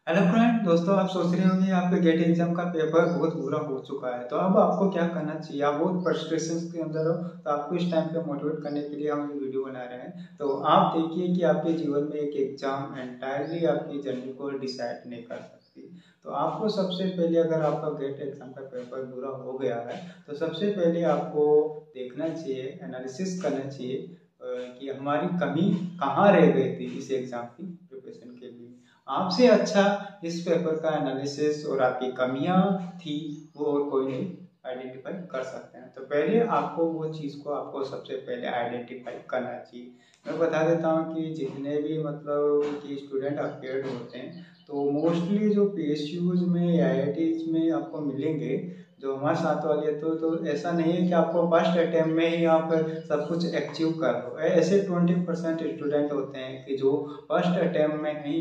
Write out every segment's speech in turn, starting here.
Hello friend दोस्तों, आप सोच रहे होंगे आपके गेट एग्जाम का पेपर बहुत बुरा हो चुका है। तो अब आपको क्या करना चाहिए। आप बहुत फ्रस्ट्रेशन के अंदर हो, तो आपको इस टाइम पे मोटिवेट करने के लिए हम ये वीडियो बना रहे हैं। तो आप देखिए कि आपके जीवन में एक एग्जाम एंटायरली आपकी जर्नी को डिसाइड नहीं कर सकती। तो आपको सबसे पहले, अगर आपका गेट एग्जाम का पेपर बुरा हो गया है, तो सबसे पहले आपको देखना चाहिए, एनालिसिस करना चाहिए कि हमारी कमी कहाँ रह गई थी इस एग्जाम की प्रिपरेशन के लिए। आपसे अच्छा इस पेपर का एनालिसिस और आपकी कमियां थी वो और कोई नहीं आइडेंटिफाई कर सकते हैं। तो पहले आपको वो चीज़ को आपको सबसे पहले आइडेंटिफाई करना चाहिए। मैं बता देता हूँ कि जितने भी मतलब कि स्टूडेंट अपेयर्ड होते हैं, तो मोस्टली जो PSUs में IITs में आपको मिलेंगे, जो हमारे साथ वाले, तो ऐसा नहीं है कि आपको फर्स्ट अटेम्प्ट में ही आप सब कुछ अचीव कर लो। ऐसे 20% स्टूडेंट होते हैं कि जो फर्स्ट अटेम्प्ट में ही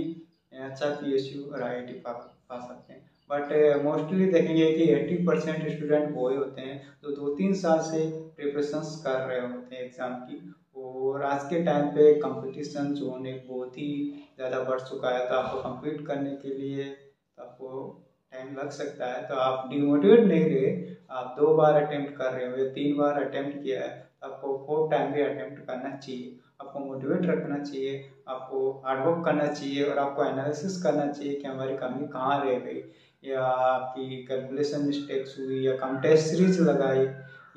अच्छा PSU और IIT पा सकते हैं। बट मोस्टली देखेंगे कि 80% स्टूडेंट वो ही होते हैं जो 2-3 साल से प्रिपरेशंस कर रहे होते हैं एग्ज़ाम की। और आज के टाइम पे कंपटीशन जोन एक बहुत ही ज़्यादा बढ़ चुका है। तो आपको compete करने के लिए तो आपको टाइम लग सकता है। तो आप डिमोटिवेट नहीं रहे। आप 2 बार अटेम्प्ट कर रहे हो या 3 बार अटेम्प्ट किया है, तो आपको 4 टाइम भी अटेम्प्ट करना चाहिए। आपको मोटिवेट रखना चाहिए, आपको हार्डवर्क करना चाहिए और आपको एनालिसिस करना चाहिए कि हमारी कमी कहाँ रह गई, या आपकी कैलकुलेशन मिस्टेक्स हुई, या कम टेस्ट सीरीज लगाई,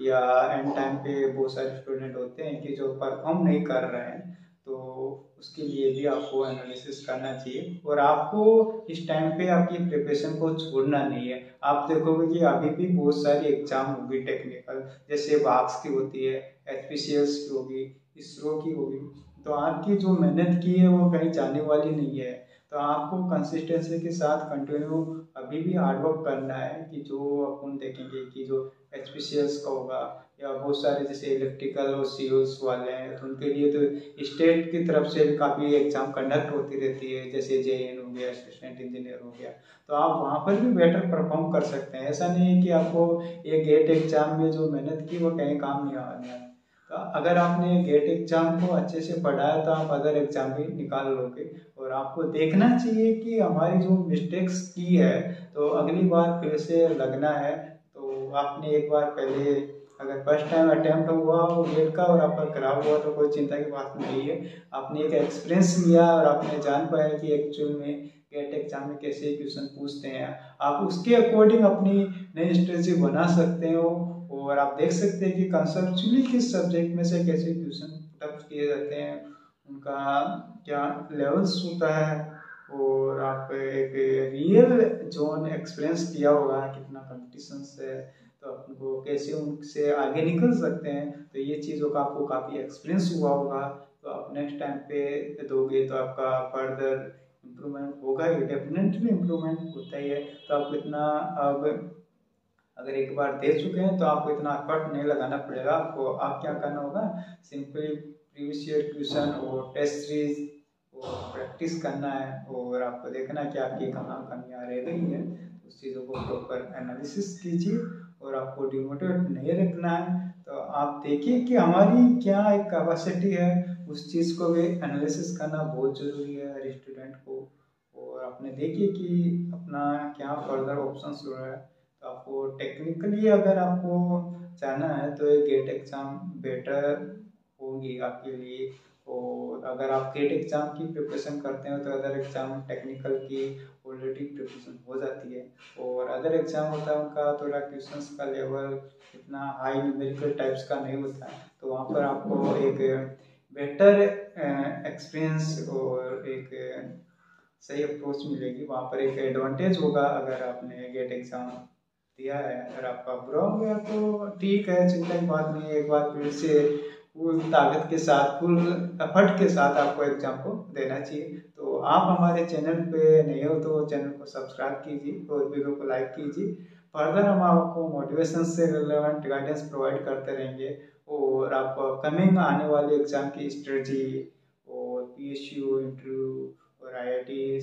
या एंड टाइम पे बहुत सारे स्टूडेंट होते हैं कि जो परफॉर्म नहीं कर रहे हैं। तो उसके लिए भी आपको एनालिसिस करना चाहिए और आपको इस टाइम पे आपकी प्रिपरेशन को छोड़ना नहीं है। आप देखोगे कि अभी भी बहुत सारी एग्जाम होगी टेक्निकल, जैसे बाक्स की होती है, HPCLs की होगी, इसरो की होगी। तो आपकी जो मेहनत की है वो कहीं जाने वाली नहीं है। तो आपको कंसिस्टेंसी के साथ कंटिन्यू अभी भी हार्डवर्क करना है कि जो अपन देखेंगे कि जो HPCLs का होगा, या बहुत सारे जैसे इलेक्ट्रिकल और COs वाले हैं, तो उनके लिए तो स्टेट की तरफ से भी काफ़ी एग्जाम कंडक्ट होती रहती है, जैसे JN हो गया, असिस्टेंट इंजीनियर हो गया। तो आप वहाँ पर भी बेटर परफॉर्म कर सकते हैं। ऐसा नहीं है कि आपको ये गेट एग्जाम में जो मेहनत की वो कहीं काम नहीं आने वाली। तो अगर आपने गेट एग्जाम को अच्छे से पढ़ा है, तो आप अदर एग्जाम भी निकाल लोगे। और आपको देखना चाहिए कि हमारी जो मिस्टेक्स की है, तो अगली बार फिर से लगना है। तो आपने एक बार पहले, अगर फर्स्ट टाइम अटेम्प्ट हुआ वो गेट का और आपका खराब हुआ, तो कोई चिंता की बात नहीं है। आपने एक एक्सपीरियंस लिया और आपने जान पाया कि एक्चुअल में गेट एग्जाम में कैसे क्वेश्चन पूछते हैं। आप उसके अकॉर्डिंग अपनी नई स्ट्रेटजी बना सकते हो। और आप देख सकते हैं कि कंसेप्चुअली किस सब्जेक्ट में से कैसे क्वेश्चन पुटअप किए जाते हैं, उनका क्या लेवल्स होता है। और आप एक रियल जोन एक्सपीरियंस किया होगा कितना कंपटीशन से, तो आपको कैसे उनसे आगे निकल सकते हैं। तो ये चीज़ों का आपको काफ़ी एक्सपीरियंस हुआ होगा। तो आप नेक्स्ट टाइम पे दोगे तो आपका फर्दर इम्प्रूवमेंट होगा ही, डेफिनेटली इम्प्रूवमेंट होता ही है। तो आप इतना अब अगर एक बार दे चुके हैं तो आपको इतना एफर्ट नहीं लगाना पड़ेगा। आपको आप क्या करना होगा, सिंपली प्रीवियस ईयर क्वेश्चन और टेस्ट सीरीज और प्रैक्टिस करना है। और आपको देखना है कि आपकी कहाँ कमियाँ रह गई हैं, उस चीज़ों को प्रॉपर एनालिसिस कीजिए। और आपको डिमोटिवेट नहीं रखना है। तो आप देखिए कि हमारी क्या एक कैपेसिटी है, उस चीज़ को भी एनालिसिस करना बहुत ज़रूरी है हर स्टूडेंट को। और आपने देखिए कि अपना क्या फर्दर ऑप्शंस हो रहा है। तो आपको टेक्निकली अगर आपको जाना है तो ये गेट एग्ज़ाम बेटर होगी आपके लिए। और अगर आप गेट एग्ज़ाम की प्रिपरेशन करते हो, तो अदर एग्ज़ाम टेक्निकल की ऑलरेडी प्रिपरेशन हो जाती है। और अदर एग्ज़ाम होता है उनका थोड़ा क्वेश्चंस का लेवल इतना हाई न्यूमेरिकल टाइप्स का नहीं होता है। तो वहाँ पर आपको एक बेटर एक्सपीरियंस और एक सही अप्रोच मिलेगी। वहाँ पर एक एडवांटेज होगा अगर आपने गेट एग्ज़ाम दिया है। अगर आपका बुरा हो गया तो ठीक है, चिंता की बात नहीं है। एक बार फिर से फुल ताकत के साथ, फुल एफर्ट के साथ आपको एग्जाम को देना चाहिए। तो आप हमारे चैनल पे नए हो तो चैनल को सब्सक्राइब कीजिए और वीडियो को लाइक कीजिए। फर्दर हम आपको मोटिवेशन से रिलेवेंट गाइडेंस प्रोवाइड करते रहेंगे। और आपको कमिंग आने वाले एग्जाम की स्ट्रेटजी और PSU इंटरव्यू और IIT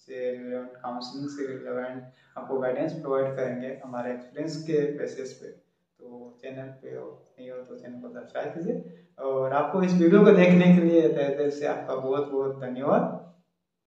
से रिलेवेंट, काउंसलिंग से रिलेवेंट आपको गाइडेंस प्रोवाइड करेंगे हमारे एक्सपीरियंस के बेसिस पे। तो चैनल पे हो नहीं हो तो चैनल को सब्सक्राइब कीजिए। और आपको इस वीडियो को देखने के लिए तहे दिल से आपका बहुत बहुत धन्यवाद।